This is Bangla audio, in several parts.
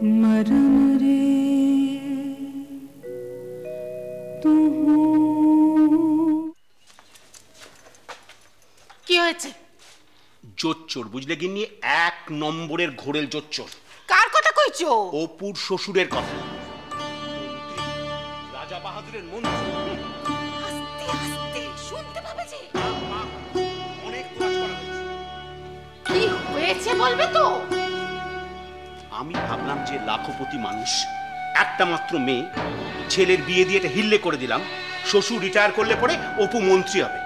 मरम रे तू কি হয়েছে? জোচ্চোর বুঝলে গিন্নি, এক নম্বরের ঘোরেল জোচ্চোর। কার কথা কইছো? অপুর শ্বশুরের কথা। রাজা বাহাদুরের মন্ত্রী। আস্তে আস্তে শুনতে পাবে যে। অনেক কাজ করা হয়েছে। কি হয়েছে বলবে তো? আমি ভাবলাম যে লাখপতি মানুষ, একটা মাত্র মেয়ে, ছেলের বিয়ে দিয়ে এটা হিল্লে করে দিলাম, শ্বশুর রিটায়ার করলে পরে অপু মন্ত্রী হবে।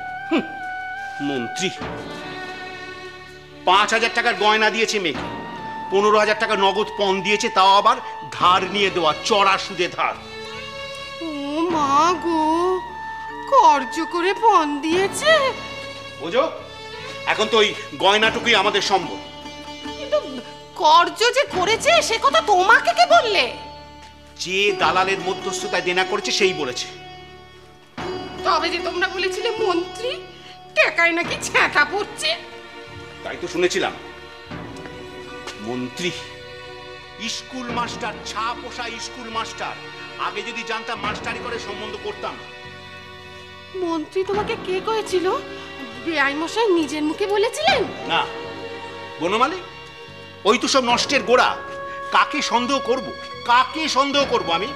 মন্ত্রী ৫,০০০ টাকার গয়না দিয়েছে মেয়েকে, ১৫,০০০ টাকা নগদ পণ দিয়েছে, তাও আবার ধার নিয়ে দেওয়া, চড়া সুদে ধার। ও মা গো, কর্জ করে পণ দিয়েছে। বুঝো, এখন তো ওই গয়নাটুকুই আমাদের সম্ভব। কিন্তু কর্জ যে করেছে সে কথা তোমাকে কে বললে? যে দালালের মধ্যস্থতায় দেনা করেছে সেই বলেছে। তবে যে তোমরা বলেছিলে মন্ত্রী, টাকায় নাকি ছ্যাঁকা পড়ছে। তাই তো শুনেছিলাম। মন্ত্রী, স্কুল মাস্টার, ছা পোষা স্কুল মাস্টার। আগে যদি জানতাম মাস্টারি করে সম্বন্ধ করতাম। মন্ত্রী তোমাকে কে কয়েছিল? বেআই মশাই নিজের মুখে বলেছিলেন? না বনমালী, ওই তো সব নষ্টের গোড়া। কাকে সন্দেহ করব? কাকে সন্দেহ করব আমি?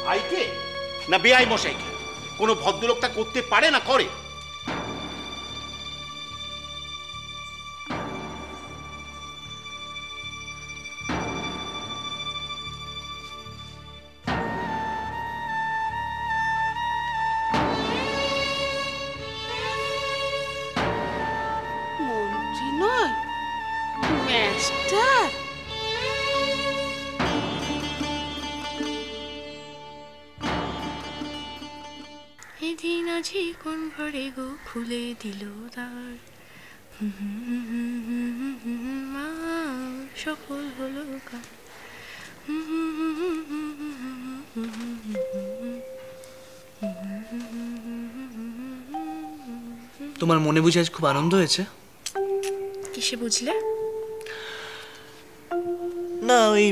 ভাইকে না বেআই মশাইকে? কোনো ভদ্রলোক তা করতে পারে না, করে? মন্ত্রী নয়, মাস্টার। এদিন আজি কোন ঘরে গো খুলে দিল দ্বার, সফল হলো কাজ। তোমার মনে বুঝে আজ খুব আনন্দ হয়েছে? কিসে বুঝলে? না, ওই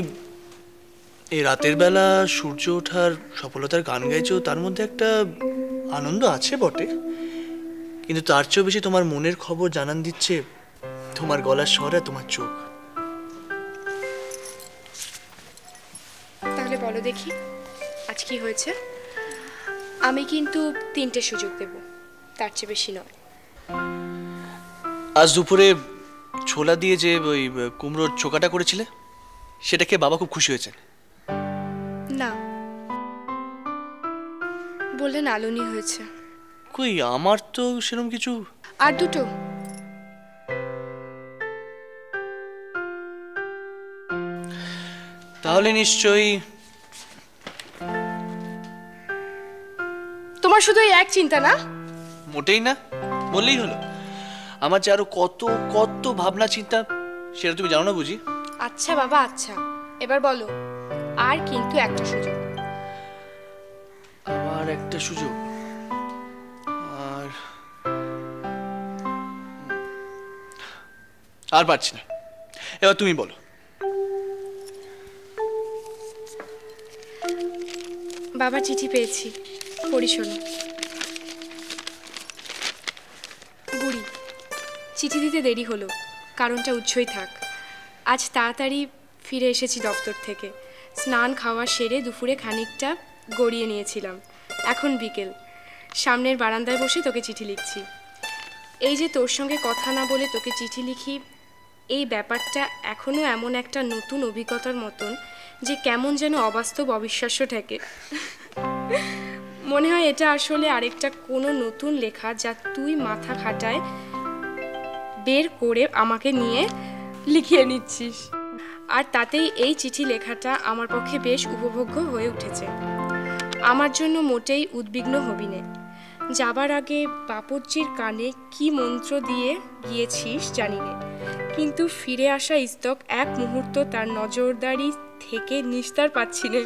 এই রাতের বেলা সূর্য ওঠার সফলতার গান গাইছো, তার মধ্যে একটা আনন্দ আছে বটে, কিন্তু তার চেয়েও বেশি তোমার মনের খবর জানান দিচ্ছে তোমার গলার স্বর আর তোমার চোখ। তাহলে বলো দেখি আজ কি হয়েছে? আমি কিন্তু 3টে সুযোগ দেব, তার চেয়ে বেশি নয়। আজ দুপুরে ছোলা দিয়ে যে ওই কুমড়োর চোকাটা করেছিলে, সেটা খেয়ে বাবা খুব খুশি হয়েছেন। না, বললেন আলুনি হয়েছে। কই, আমার তো সেরকম কিছু। আর দুটো। তাহলে নিশ্চয়ই তোমার শুধু এক চিন্তা না? মোটেই না, বললেই হলো। আমার যে আরো কত কত ভাবনা চিন্তা, সেটা তুমি জানো না বুঝি? আচ্ছা বাবা, আচ্ছা, এবার বলো আর কিন্তু একটা সুযোগ। আবার একটা সুযোগ? আর পারছি না, এবার তুমি বলো। বাবা চিঠি পেয়েছি, পড়ি শোনো। বুড়ি, চিঠি দিতে দেরি হলো, কারণটা উচ্চই থাক। আজ তাড়াতাড়ি ফিরে এসেছি দপ্তর থেকে। স্নান খাওয়া সেরে দুপুরে খানিকটা গড়িয়ে নিয়েছিলাম। এখন বিকেল, সামনের বারান্দায় বসে তোকে চিঠি লিখছি। এই যে তোর সঙ্গে কথা না বলে তোকে চিঠি লিখি, এই ব্যাপারটা এখনও এমন একটা নতুন অভিজ্ঞতার মতন যে কেমন যেন অবাস্তব, অবিশ্বাস্য ঠেকে। মনে হয় এটা আসলে আরেকটা কোনো নতুন লেখা যা তুই মাথা খাটায় বের করে আমাকে নিয়ে লিখিয়ে নিচ্ছিস। আর তাতেই এই চিঠি লেখাটা আমার পক্ষে বেশ উপভোগ্য হয়ে উঠেছে। আমার জন্য মোটেই উদ্বিগ্ন হবি নে। যাবার আগে বাপুজির কানে কি মন্ত্র দিয়ে গিয়েছিস জানি নে, কিন্তু ফিরে আসা স্তক এক মুহূর্ত তার নজরদারি থেকে নিস্তার পাচ্ছি নে।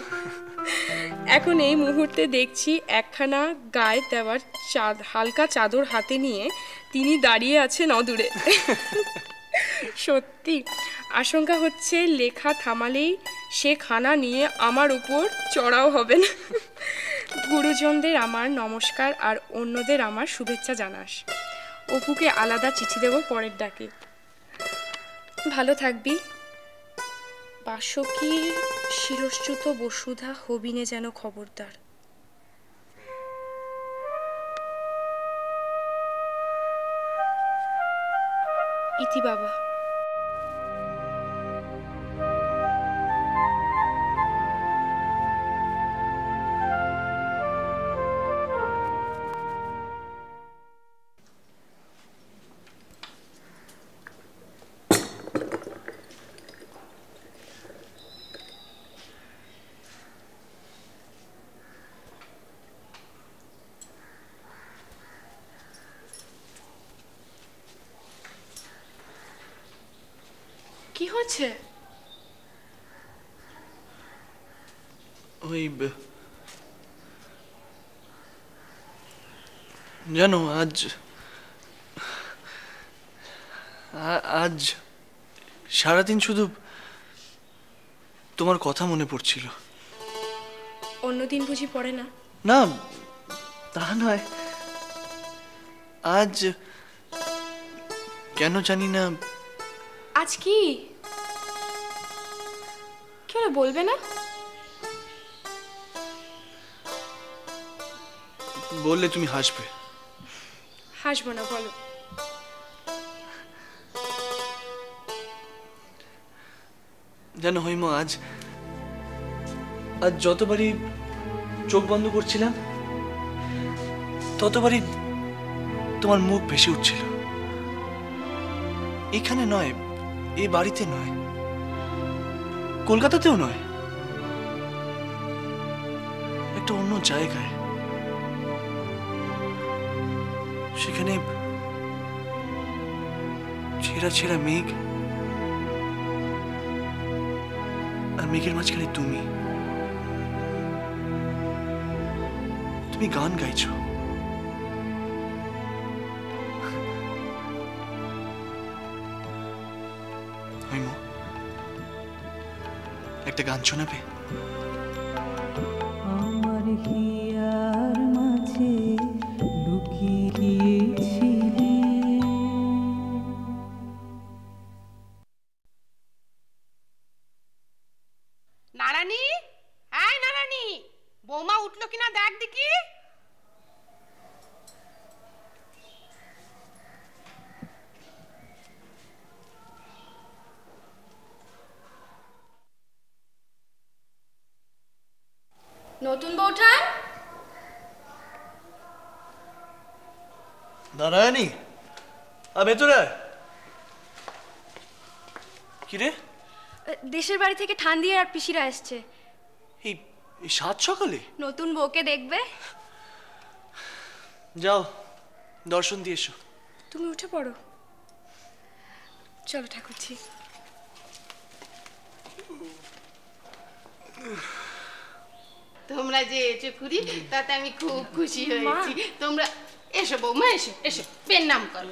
এখন এই মুহূর্তে দেখছি একখানা গায়ে দেওয়ার হালকা চাদর হাতে নিয়ে তিনি দাঁড়িয়ে আছেন অদূরে। সত্যি আশঙ্কা হচ্ছে লেখা থামালেই সে খানা নিয়ে আমার উপর চড়াও হবেন। গুরুজনদের আমার নমস্কার আর অন্যদের আমার শুভেচ্ছা জানাস। অপুকে আলাদা চিঠি দেব পরের ডাকে। ভালো থাকবি। বাসকীর শিরশ্চ্যুত বসুধা হবিনে যেন খবরদার। ইতি বাবা। কি হচ্ছে? ওই জানো আজ আজ সারাদিন শুধু তোমার কথা মনে পড়ছিল। অন্যদিন বুঝি পড়ে না? না তা নয়, আজ কেন জানি না। আজ কি কেউ বলবে না? বললে তুমি হাসবে। হাসবো না, বলো। জানো হৈম, আজ যতবারই চোখ বন্ধ করছিলাম ততবারই তোমার মুখ ভেসে উঠছিল। এখানে নয়, এ বাড়িতে নয়, কলকাতাতেও নয়, একটা অন্য জায়গায়। সেখানে ছেঁড়া ছেঁড়া মেঘ, আর মেঘের মাঝখানে তুমি গান গাইছো। হৈম, একটা গান শোনাবে? আমার হিয়ার মাঝে লুকিয়েছিলি। নারানি, এই নারানি, বৌমা উঠলো কিনা দেখ দেখি। নতুন বউঠান? নারায়ণী, ভেতরে আয়। কিরে? দেশের বাড়ি থেকে ঠান্দি আর পিসিরা এসছে। এই সাত সকালে? নতুন বউকে দেখবে। যাও, দর্শন দিয়ে এসো। তুমি উঠে পড়ো, চলো ঠাকুরজি। তোমরা যে এসে খুরি, তাতে আমি খুব খুশি হয়েছি। তোমরা এসো বৌমা, এসো এসো, পেন নাম করো।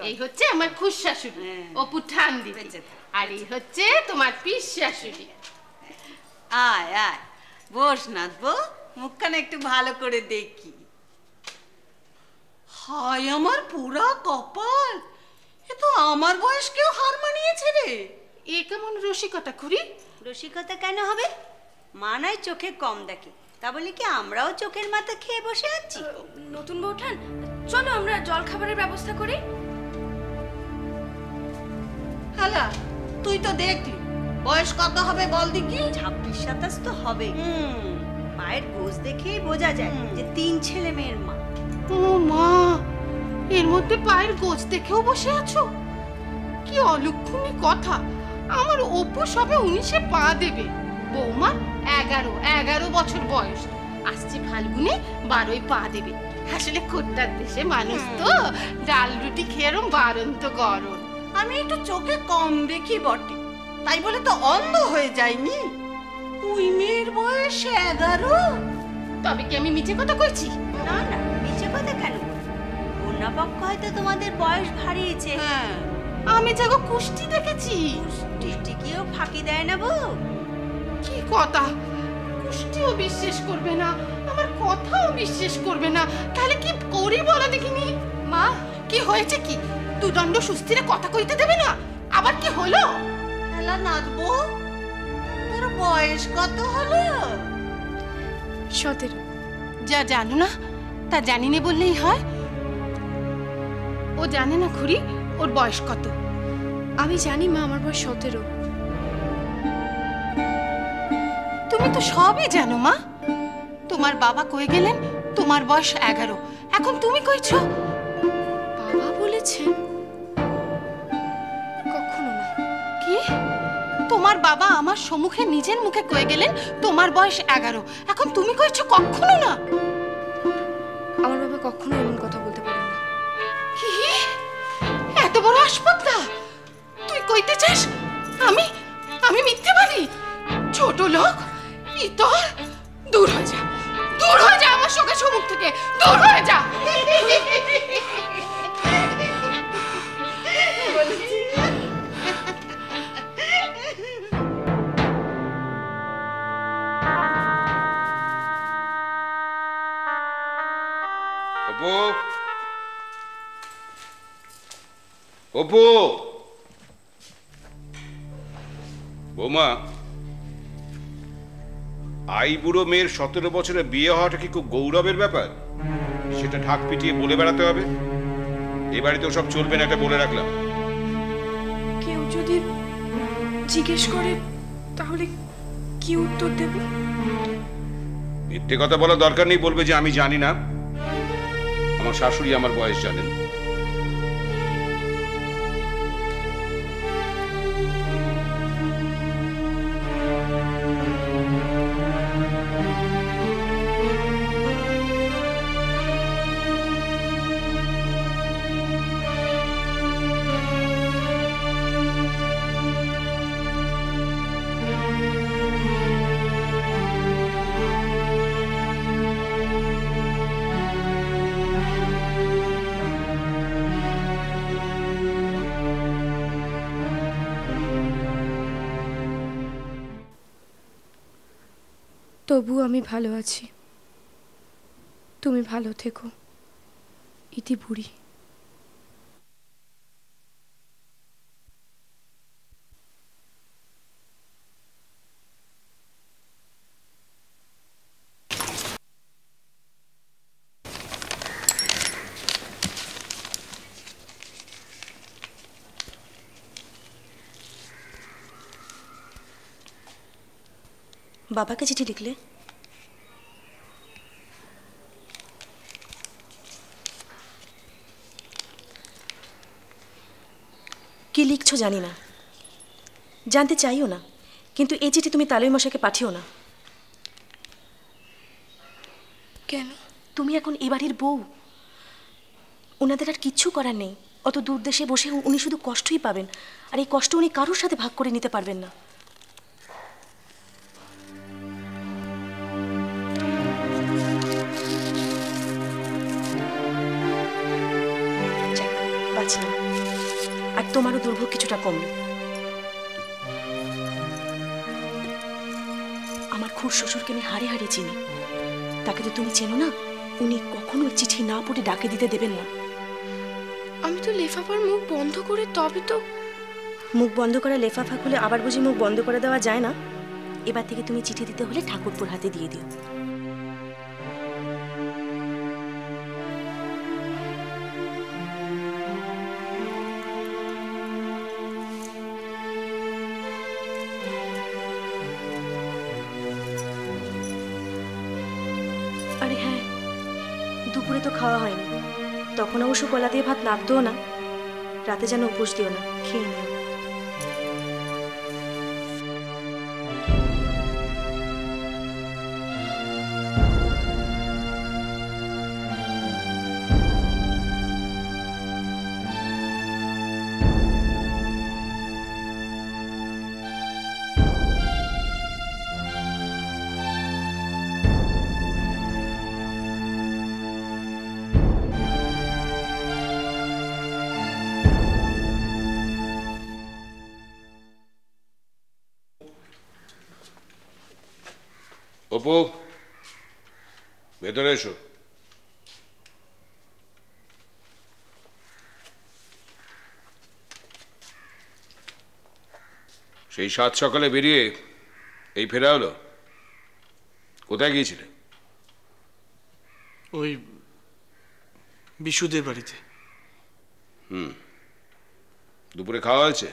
এই হচ্ছে আমার খুশ শাশুড়ি অপু ঠান্দি, আর এই হচ্ছে তোমার পিস শাশুড়ি। আয় আয়, বস নাথবো, মুখখানে একটু ভালো করে দেখি। হায় আমার পুরা কপাল, এ তো আমার বয়সকেও হার মানিয়েছে রে। এ কেমন রসিকতা খুরি? রসিকতা কেন হবে? মানায় চোখে কম দেখে, তা বলে কি আমরাও চোখের মাথা খেয়ে বসে আছি? নতুন বউঠান, চলো আমরা জল খাবারের ব্যবস্থা করি। হালা, তুই তো দেখলি বয়স কত হবে বল দেখি। 26-27 তো হবে। মায়ের গোজ দেখেই বোঝা যায় যে 3 ছেলে মেয়ের মা। ও মা, এর মধ্যে পায়ের গোছ দেখেও বসে আছো? কি অলক্ষণী কথা! আমার অপু সবে 19-এ পা দেবে, বৌমা 11 বছর বয়স, আসছে ফাল্গুনে 12ই পা দেবে। আসলে খোট্টার দেশে মানুষ তো, ডাল রুটি খেয়ে বারন্ত গরম। আমি একটু চোখে কম দেখি বটে, তাই বলে তো অন্ধ হয়ে যায়নি। ওই মেয়ের বয়স 11। তবে কি আমি মিছে কথা কইছি? না না, মিছে কথা কেন? কন্যাপক্ষ হয়তো তোমাদের বয়স বাড়িয়েছে। হ্যাঁ, আমি যাগো কুষ্টি দেখেছি। কুষ্টি কেউ ফাঁকি দেয় না বউ? কি কথা, কুষ্টিও বিশ্বাস করবে না, আমার কথাও বিশ্বাস করবে না, তাহলে কি করি বলো দেখিনি? মা, কি হয়েছে? কি দুদণ্ড সুস্থিরে কথা কইতে দেবে না? আবার কি হলো? খেলা নাচবো? তোর বয়স কত হলো? 17। যা জানো না তা জানি না বললেই হয়। ও জানে না খুড়ি ওর বয়স কত? আমি জানি মা, আমার বয়স 17। তুমি তো সবই জানো মা। তোমার বাবা কয়ে গেলেন তোমার বয়স 11, এখন তুমি কইছো? বাবা বলেছেন? কখনো না। কি? তোমার বাবা আমার সম্মুখে নিজের মুখে কয়ে গেলেন তোমার বয়স 11, এখন তুমি কইছো কখনো না? আমার বাবা কখনো এমন কথা বলতে পারে না। কি? এত বড় আসপত্তা তুই কইতে চাস আমি মিথ্যে বলি? ছোট লোক, ইতর, দূর হয়ে যা, দূর হয়ে যা আমার চোখের সম্মুখ থেকে, দূর হয়ে যা। অপু, বৌমা, বুড়ো মেয়ের 17 বছরে বিয়ে হওয়াটা কি খুব গৌরবের ব্যাপার? সেটা ঢাক পিটিয়ে বলে বেড়াতে হবে? এ বাড়িতেও সব চলবে না, এটা বলে রাখলাম। কেউ যদি জিজ্ঞেস করে তাহলে কি উত্তর দেব? মিথ্যে কথা বলার দরকার নেই, বলবে যে আমি জানি না। আমার শাশুড়ি আমার বয়স জানেন। তবু আমি ভালো আছি। তুমি ভালো থেকো, ইতি বুড়ি। বাবাকে চিঠি লিখলে? কি লিখছো জানি না, জানতে চাইও না, কিন্তু এই চিঠি তুমি তালই মশাইকে পাঠিও না। কেন? তুমি এখন এ বাড়ির বউ, ওনাদের আর কিচ্ছু করার নেই। অত দূর দেশে বসে উনি শুধু কষ্টই পাবেন, আর এই কষ্ট উনি কারোর সাথে ভাগ করে নিতে পারবেন না। বাঁচলাম, আর তোমারও দুর্ভোগ কিছুটা কমলো। আমার খুড় শ্বশুরকে আমি হাড়ে হাড়ে চিনি, তাকে তো তুমি চেনো না। উনি কখনো চিঠি না পড়ে ডাকে দিতে দেবেন না। আমি তো লেফাফার মুখ বন্ধ করে তবে তো। মুখ বন্ধ করা লেফাফা খুলে আবার বুঝি মুখ বন্ধ করে দেওয়া যায় না? এবার থেকে তুমি চিঠি দিতে হলে ঠাকুরপুর হাতে দিয়ে দিও। আরে হ্যাঁ, দুপুরে তো খাওয়া হয়নি, তখন অবশ্য কলা দিয়ে ভাত নাবতেও না। রাতে যেন উপোস দিও না, খেয়ে নিও। অপু, ভেতরে এসো। সেই 7 সকালে বেরিয়ে এই ফেরা হলো? কোথায় গিয়েছিলে? ওই বিশুদের বাড়িতে। দুপুরে খাওয়া হয়েছে?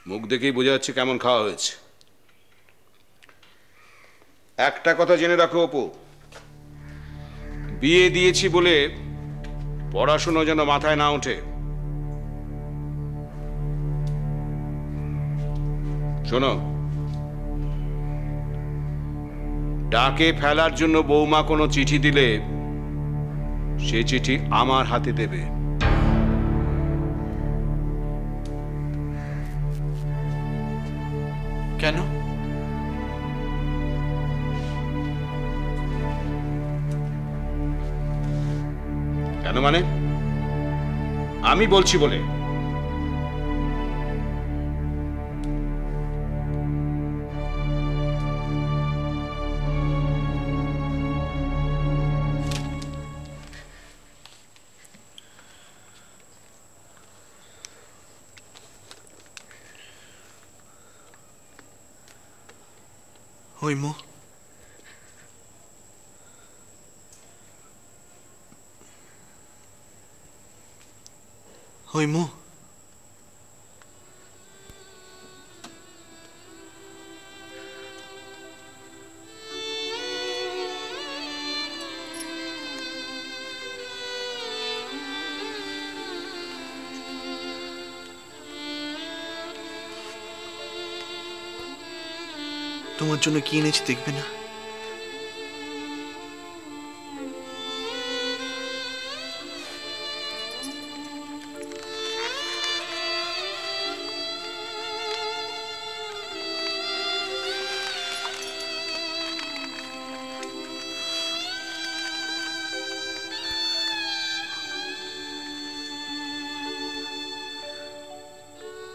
মুখ দেখেই বোঝা যাচ্ছে কেমন খাওয়া হয়েছে। একটা কথা জেনে রাখো অপু, বিয়ে দিয়েছি বলে পড়াশুনো যেন মাথায় না ওঠে। শোনো, ডাকে ফেলার জন্য বৌমা কোনো চিঠি দিলে সে চিঠি আমার হাতে দেবে। কেন? কেন মানে? আমি বলছি বলে। হৈমু, হৈমু, তোমার জন্য কি এনেছি দেখবে না?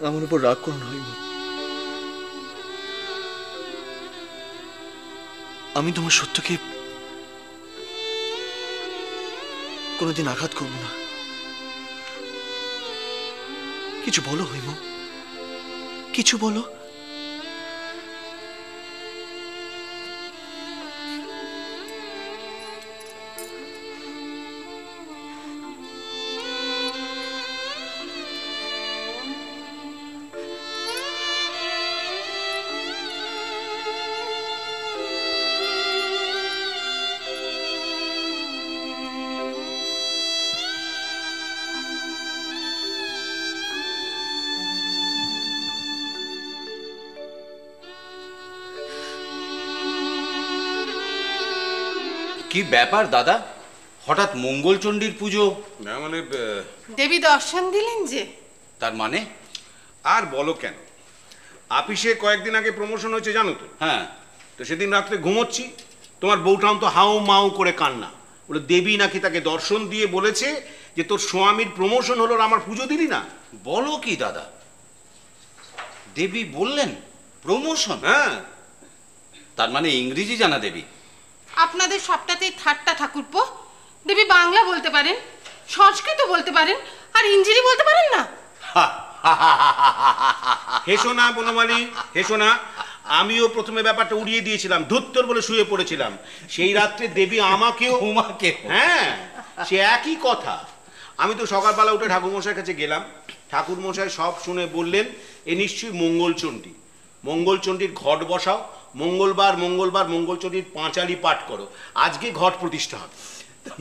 আমার উপর রাগ করুন হৈমু। আমি তোমার সত্যকে কোনোদিন আঘাত করব না। কিছু বলো হৈমু, কিছু বলো। কি ব্যাপার দাদা, হঠাৎ মঙ্গলচণ্ডীর পুজো? না মানে দেবী দর্শন দিলেন যে। তার মানে? আর বলো কেন, আপিসে কয়েকদিন আগে প্রমোশন হয়েছে জানো তো? হ্যাঁ। তো সেদিন রাত্রে ঘুমোচ্ছি, তোমার বউটাও তো হাউ মাউ করে কান্না। বলে দেবী নাকি তাকে দর্শন দিয়ে বলেছে যে তোর স্বামীর প্রমোশন হলো, আমার পুজো দিলি না। বলো কি দাদা, দেবী বললেন প্রমোশন? হ্যাঁ। তার মানে ইংরেজি জানা দেবী? আপনাদের সবটাতেই ঠাট্টা ঠাকুরপো। দেবী বাংলা বলতে পারেন, সংস্কৃত বলতে পারেন, আর ইংরেজি বলতে পারেন না। হেসো না বনমালী, হেসো না। আমিও প্রথমে ব্যাপারটা উড়িয়ে দিয়েছিলাম, ধুত্তর বলে শুয়ে পড়েছিলাম। সেই রাত্রে দেবী আমাকেও হ্যাঁ, সে একই কথা। আমি তো সকালবেলা উঠে ঠাকুরমশাইয়ের কাছে গেলাম। ঠাকুরমশাই সব শুনে বললেন এ নিশ্চয়ই মঙ্গলচণ্ডী। মঙ্গলচণ্ডীর ঘট বসাও, মঙ্গলবার মঙ্গলবার মঙ্গলচণ্ডীর পাঁচালি পাঠ করো, আজকে ঘট প্রতিষ্ঠা হবে।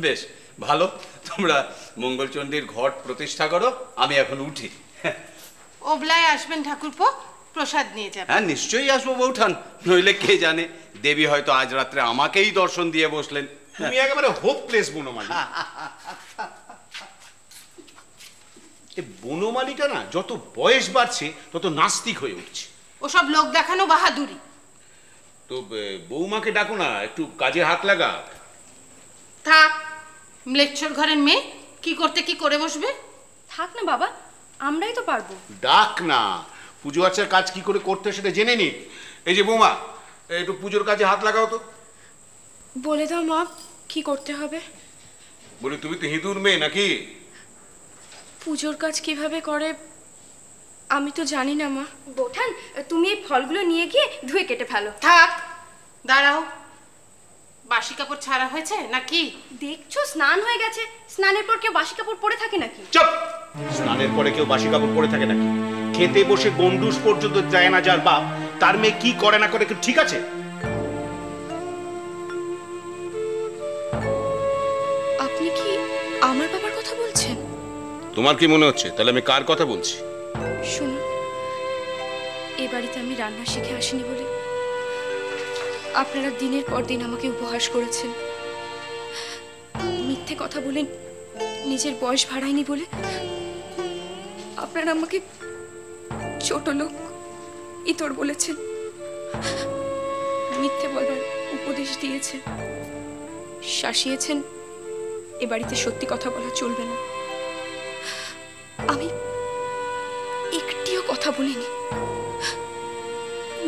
বেশ ভালো, তোমরা মঙ্গলচণ্ডীর ঘট প্রতিষ্ঠা করো, আমি এখন উঠি। ওবলায় আসবেন ঠাকুরপো, প্রসাদ নিয়ে যাবেন। হ্যাঁ নিশ্চয়ই আসবো বৌঠান, নইলে কে জানে দেবী হয়তো আজ রাত্রে আমাকেই দর্শন দিয়ে বসলেন। তুমি একেবারে হোপলেস বনমালী। বনমালীটা না যত বয়স বাড়ছে তত নাস্তিক হয়ে উঠছে। ওসব লোক দেখানো বাহাদুরি। তো বৌমাকে ডাকো না, একটু কাজে হাত লাগা। থাক, ম্লেচ্ছর ঘরের মেয়ে কি করতে কি করে বসবে। থাক না বাবা, আমরাই তো পারবো। ডাক না, পুজো আর্চার কাজ কি করে করতে সেটা জেনে নি। এই যে বৌমা, একটু পুজোর কাজে হাত লাগাও তো। বলে দাও মা, কি করতে হবে? বলি তুমি তো হিঁদুর মেয়ে নাকি? পুজোর কাজ কিভাবে করে আমি তো জানি না মা। বোঠান, তুমি এই ফলগুলো নিয়ে গিয়ে ধুয়ে কেটে ফেলো। থাক, দাঁড়াও। বাসি কাপড় ছাড়া হয়েছে নাকি? দেখছো স্নান হয়ে গেছে, স্নানের পর কেউ বাসি কাপড় পরে থাকে নাকি? চুপ! স্নানের পরে কেউ বাসি কাপড় পরে থাকে নাকি? খেতে বসে গন্ডুস পর্যন্ত যায় না যার বাপ, তার মেয়ে কি করে না করে ঠিক আছে? আপনি কি আমার বাবার কথা বলছেন? তোমার কি মনে হচ্ছে তাহলে আমি কার কথা বলছি? শুনুন, এ বাড়িতে আমি রান্না শিখে আসিনি বলে আপনারা দিনের পর দিন আমাকে উপহাস করেছেন। মিথ্যে কথা বলেন, নিজের বয়স বাড়ায়নি বলে আপনারা আমাকে ছোট লোক ইতর বলেছেন, মিথ্যে বলার উপদেশ দিয়েছেন, শাসিয়েছেন এ বাড়িতে সত্যি কথা বলা চলবে না। আমি একটিও কথা বলিনি,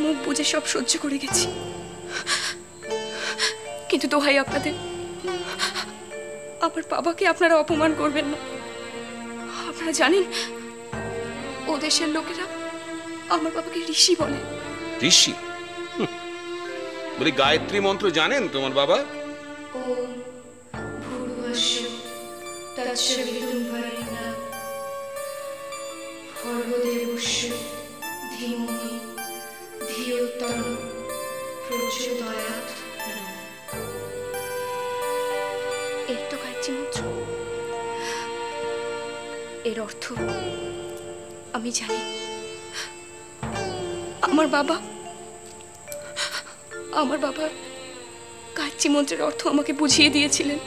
মুখ বুজে সব সহ্য করে গেছি। কিন্তু দোহাই আপনাদের, আমার বাবাকে আপনারা অপমান করবেন না। আপনারা জানেন ও দেশের লোকেরা আমার বাবাকে ঋষি বলে। ঋষি? বলি গায়ত্রী মন্ত্র জানেন তোমার বাবা? ওম ভূর্ভুবস্য তৎসবিতুর্বরেণ্যং ভর্গদেবস্য ধীমহি ধিয়ো তন্নো প্রচোদয়াৎ। এই তো গায়ত্রী মন্ত্র। এর অর্থ আমি জানি। আমার বাবা গায়ত্রী মন্ত্রের অর্থ আমাকে বুঝিয়ে দিয়েছিলেন।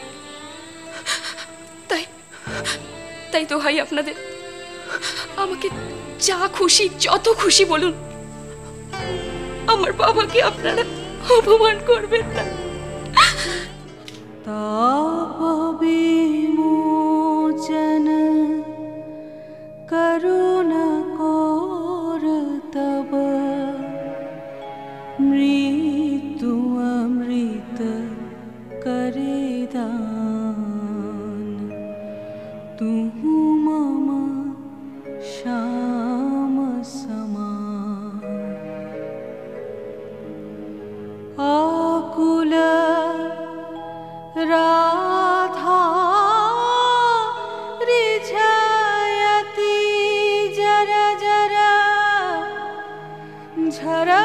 তাই তো ভাই আপনাদের, আমাকে যা খুশি যত খুশি বলুন, আমার বাবাকে আপনারা অপমান করবেন না। ताप विमोचन करुणा कोर तब मृत्यु अमृत करे दान तुहु मम श्याम समान आकुल राधा रिझयति जरा जरा झरा